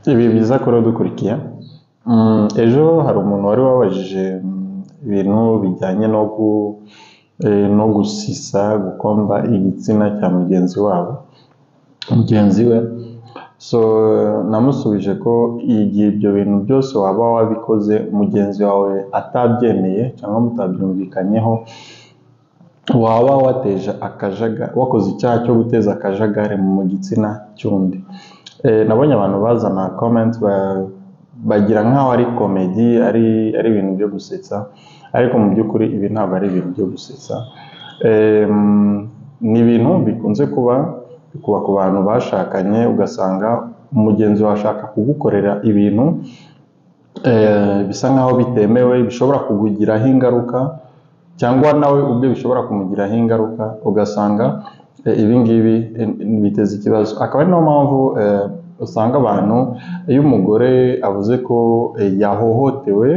ibi biza kuri dukurikiye. Ejo hari umuntu wari wabajije ibintu bijyanye no gusisa gukomba igitsina cya mugenzi we. So namusubije ko igihe ibyo bintu byose waba wabikoze mugenzi wawe atabyemeye cyangwa mutabyumvikanyeho, waba wakoze icyaha cyo guteza akajagari mu gitsina cy'undi. Nabonye abantu bazana comment bagira nk'aho ari komedi, ari ibintu byo gusetsa, ariko mu by'ukuri ibi ntabwo ari ibintu byo gusetsa. Ni ibintu bikunze kuba ku bantu bashakanye, ugasanga umugenzi washaka kugukorera ibintu bisa nk'aho bitemewe, bishobora kugugiraho ingaruka, cyangwa nawe ubwe bishobora kumugiraho ingaruka, ugasanga ibi ngibi biteza ikibazo. Akaba ari nayo mpamvu usanga abantu, iyo umugore avuze ko yahohotewe,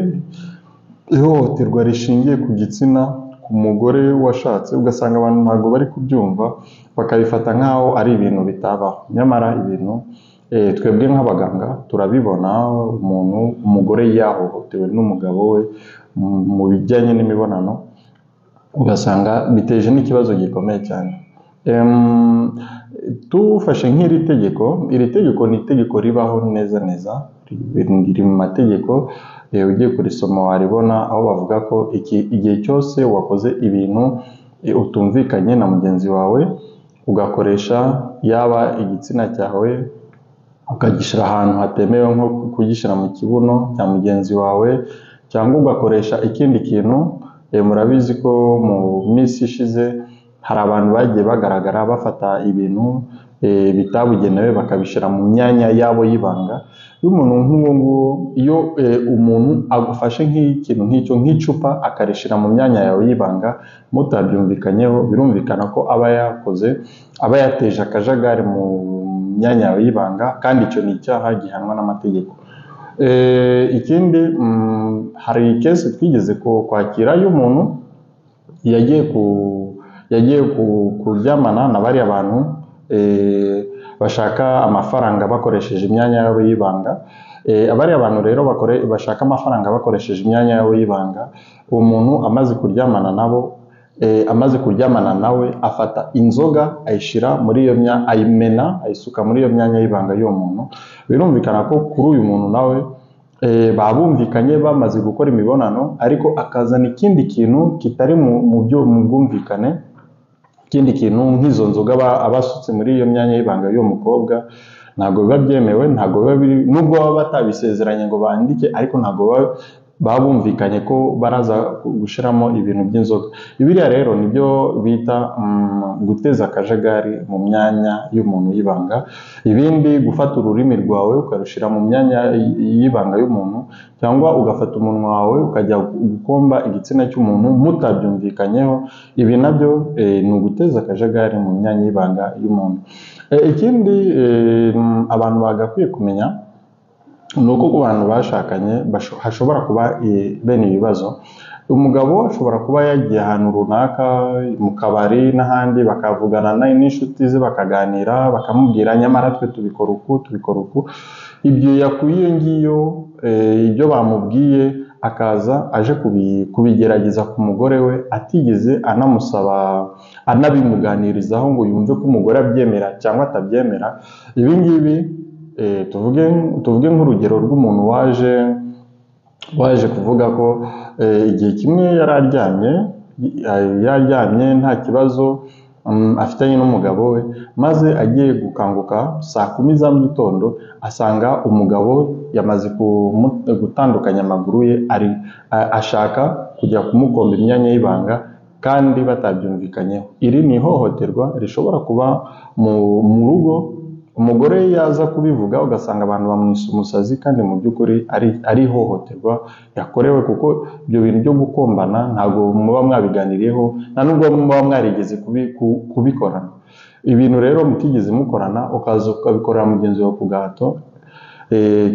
ihohoterwa rishingiye ku gitsina ku mugore washatse, ugasanga abantu ntabwo bari kubyumva, bakabifata nk'aho ari ibintu bitabaho. Nyamara ibintu twebwe nk'abaganga turabibona. Umugore yahohotewe n'umugabo we mu bijyanye n'imibonano, ugasanga biteje n'ikibazo gikomeye cyane. Tufashe nk'iri tegeko ni itegeko ribaho neza, riri mu mategeko. Ugiye kurisoma waribona, aho bavuga ko igihe cyose wakoze ibintu utumvikanye na mugenzi wawe, ugakoresha yaba igitsina cyawe ukagishyira ahantu hatemewe, nko kugishyira mu kibuno cya mugenzi wawe, cyangwa ugakoresha ikindi kintu. Murabizi ko mu minsi ishize hari abantu bagiye bagaragara bafata ibintu bitabugenewe bakabishyira mu myanya yabo y'ibanga. Iyo umuntu agufashe nk'ikintu nk'icyo, nk'icupa, akarishyira mu myanya yawe y'ibanga mutabyumvikanyeho, birumvikana ko aba yateje akajagari mu myanya yawe y'ibanga, kandi icyo ni icyaha gihanwa n'amategeko. Ikindi, hari kesi twigeze kwakira y'umuntu yagiye kuryamana na bariya bantu bashaka amafaranga bakoresheje imyanya yabo y'ibanga. Abariya bantu rero bashaka amafaranga bakoresheje imyanya yabo y'ibanga, uwo muntu amaze kuryamana nawe afata inzoga ayishyira muri iyo ayisuka muri iyo myanya y'ibanga y'uwo muntu. Birumvikana ko kuri uyu muntu nawe babumvikanye bamaze gukora imibonano, ariko akazana ikindi kintu kitari mu bwumvikane, ikindi kintu nk'izo nzoga abasutse muri iyo myanya y'ibanga y'uwo mukobwa. Ntabwo biba byemewe, ntabwo biba biri, nubwo baba batabisezeranye ngo bandike, ariko ntabwo babumvikanye ko baraza gushyiramo ibintu by'inzoga. Biriya rero nibyo bita guteza akajagari mu myanya y'umuntu y'ibanga. Ibindi, gufata ururimi rwawe ukarushyira mu myanya y'ibanga y'umuntu, cyangwa ugafata umunwa wawe ukajya gukomba igitsina cy'umuntu mutabyumvikanyeho. Ibi nabyo ni uguteza akajagari mu myanya y'ibanga y'umuntu. Ikindi abantu bagakwiye kumenya ni uko ku bantu bashakanye hashobora kuba bene ibibazo. Umugabo ashobora kuba yagiye ahantu runaka, mu kabari n'ahandi, bakavugana n'inshuti ze bakaganira, bakamubwira nyamara twe tubikora uku. Ibyo yakuye iyo ngiyo, ibyo bamubwiye, akaza aje kubigerageza ku mugore we, atigeze anamusaba, anabimuganirizaho ngo yumve ko umugore abyemera cyangwa atabyemera. Ibi ngibi tuvuge nk'urugero rw'umuntu waje kuvuga ko igihe kimwe yararyamye nta kibazo afitanye n'umugabo we, maze agiye gukanguka saa 10 za mu gitondo asanga umugabo yamaze gutandukanya amaguru ye, ashaka kujya kumukomba imyanya y'ibanga kandi batabyumvikanyeho. Iri ni ihohoterwa rishobora kuba mu rugo. Umugore yaza kubivuga ugasanga abantu bamwise umusazi, kandi mu by'ukuri ari ihohoterwa yakorewe, kuko ibyo bintu byo gukombana ntabwo muba mwabiganiriyeho, nta nubwo muba mwarigeze kubikorana. Ibintu rero mutigeze mukorana, ukaza ukabikorera mugenzi wawe ku gahato,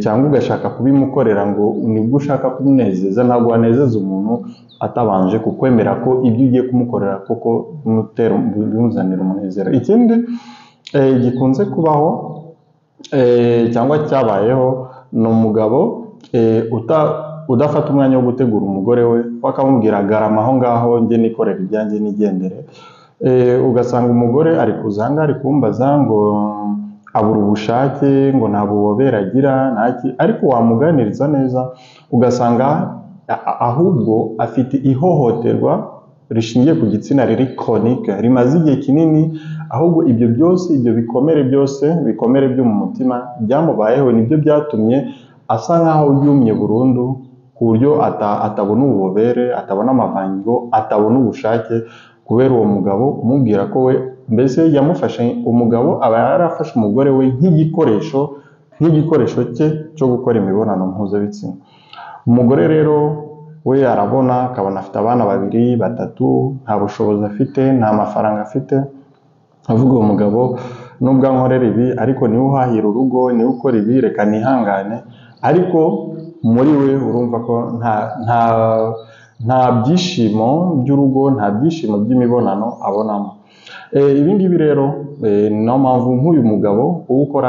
cyangwa ugashaka kubimukorera ngo nibwo ushaka kumunezeza. Ntabwo wanezeza umuntu atabanje kukwemera ko ibyo ugiye kumukorera koko bimuzanira umunezero. Ikindi gikunze kubaho cyangwa cyabayeho ni umugabo udafata umwanya wo gutegura umugore we akamubwira garama aho ngaho njye nikorera ibyanjye nigendere. Ugasanga umugore ari kuzanga ari kumbaza ngo abura ubushake ngo nta bubobere agira ntaki, ariko wamuganiriza neza ugasanga ahubwo afite ihohoterwa rishingiye ku gitsina riri chronique rimaze igihe kinini, ahubwo ibyo byose ibyo bikomere byo mu mutima byamubayeho nibyo byatumye asa nkaho yumye burundu ku buryo atabona ububobere, atabona amavangingo, atabona ubushake kubera uwo mugabo umubwira ko we mbese yamufashe. Umugabo aba yarafashe umugore we nk'igikoresho cye cyo gukora imibonano mpuzabitsina. Umugore rero we arabona akabona afite abana 2, 3, nta bushobozi afite, nta mafaranga afite, avuga uwo mugabo nubwo ankorera ibi ariko niwe uhahira urugo, niwe ukora ibi, reka nihangane. Ariko muri we urumva ko nta byishimo by'urugo, nta byishimo by'imibonano abonamo. Ibi ngibi rero niyo mpamvu nk'uyu mugabo ukora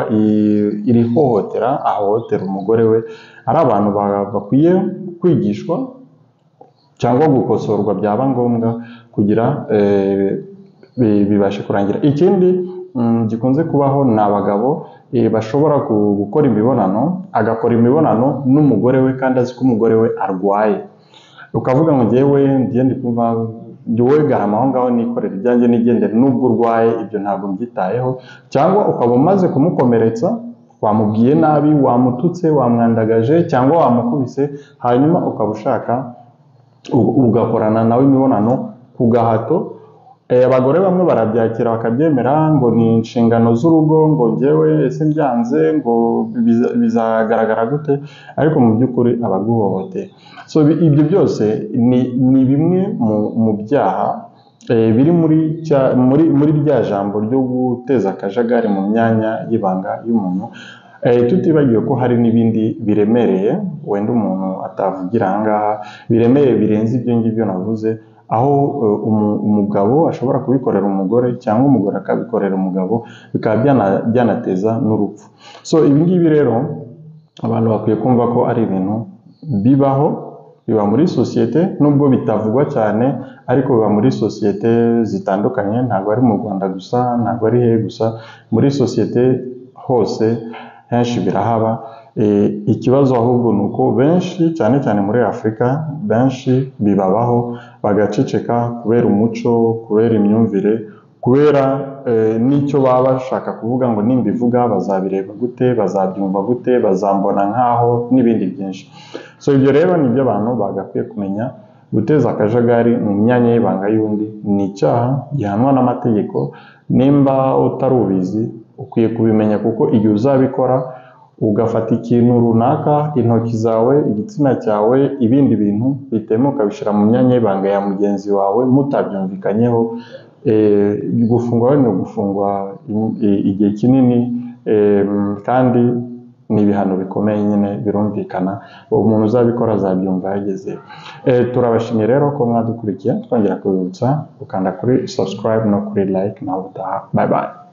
iri hohotera ahohotera umugore we ari abantu bakwiye kwigishwa cyangwa gukosorwa byaba ngombwa kugira bibashe kurangira. Ikindi gikunze kubaho ni abagabo bashobora gukora imibonano, agakora imibonano n'umugore we kandi azi ko umugore we arwaye, ukavuga ngo njyewe ndi kumva wowe garama aho ngaho nikorera ibyanjye nigendere nubwo urwaye, ibyo ntabwo mbyitayeho. Cyangwa ukaba umaze kumukomeretsa, wamubwiye nabi, wamututse, wamwandagaje cyangwa wamukubise, hanyuma ukaba ushaka ugakorana nawe imibonano ku gahato. Abagore bamwe barabyakira bakabyemera ngo ni inshingano z'urugo, ngo njyewe ese mbyanze ngo bizagaragara gute, ariko mu by'ukuri abaguhohoteye. So ibyo byose ni bimwe mu byaha biri muri rya jambo ryo guteza akajagari mu myanya y'ibanga y'umuntu, tutibagiwe ko hari n'ibindi biremereye wenda umuntu atavugira aha ngaha, biremereye birenze ibyo ngibyo navuze, aho umugabo ashobora kubikorera umugore cyangwa umugore akabikorera umugabo, bikaba byanateza n'urupfu. So ibi ngibi rero abantu bakwiye kumva ko ari ibintu biba muri sosiyete, nubwo bitavugwa cyane ariko biba muri sosiyete zitandukanye, ntabwo ari mu Rwanda gusa, ntabwo ari hehe gusa, muri sosiyete hose henshi birahaba. Ikibazo ahubwo ni uko benshi cyane cyane muri Afurika benshi bibabaho bagaceceka kubera umuco, kubera imyumvire, kubera n'icyo baba bashaka kuvuga ngo nimbivuga bazabireba gute, bazabyumva gute, bazambona nkaho n'ibindi byinshi. So ibyo rero nibyo abantu bagakwiye kumenya. Guteza akajagari mu myanya y'ibanga y'undi ni icyaha gihanwa n'amategeko. Nimba utari ubizi ukwiye kubimenya, kuko igihe uzabikora ugafata ikintu runaka, intoki zawe, igitsina cyawe, ibindi bintu bitemuka bishyira mu myanya y'ibanga ya mugenzi wawe mutabyumvikanyeho, gufungwa ni ugufungwa igihe kinini, kandi ni ibihano bikomeye nyine birumvikana. Umuntu uzabikora azabyumva yageze. Turabashimye rero ko mwadukurikiye, twongera kubibutsa gukanda kuri subscribe no kuri like. Nawe utaha, bye bye.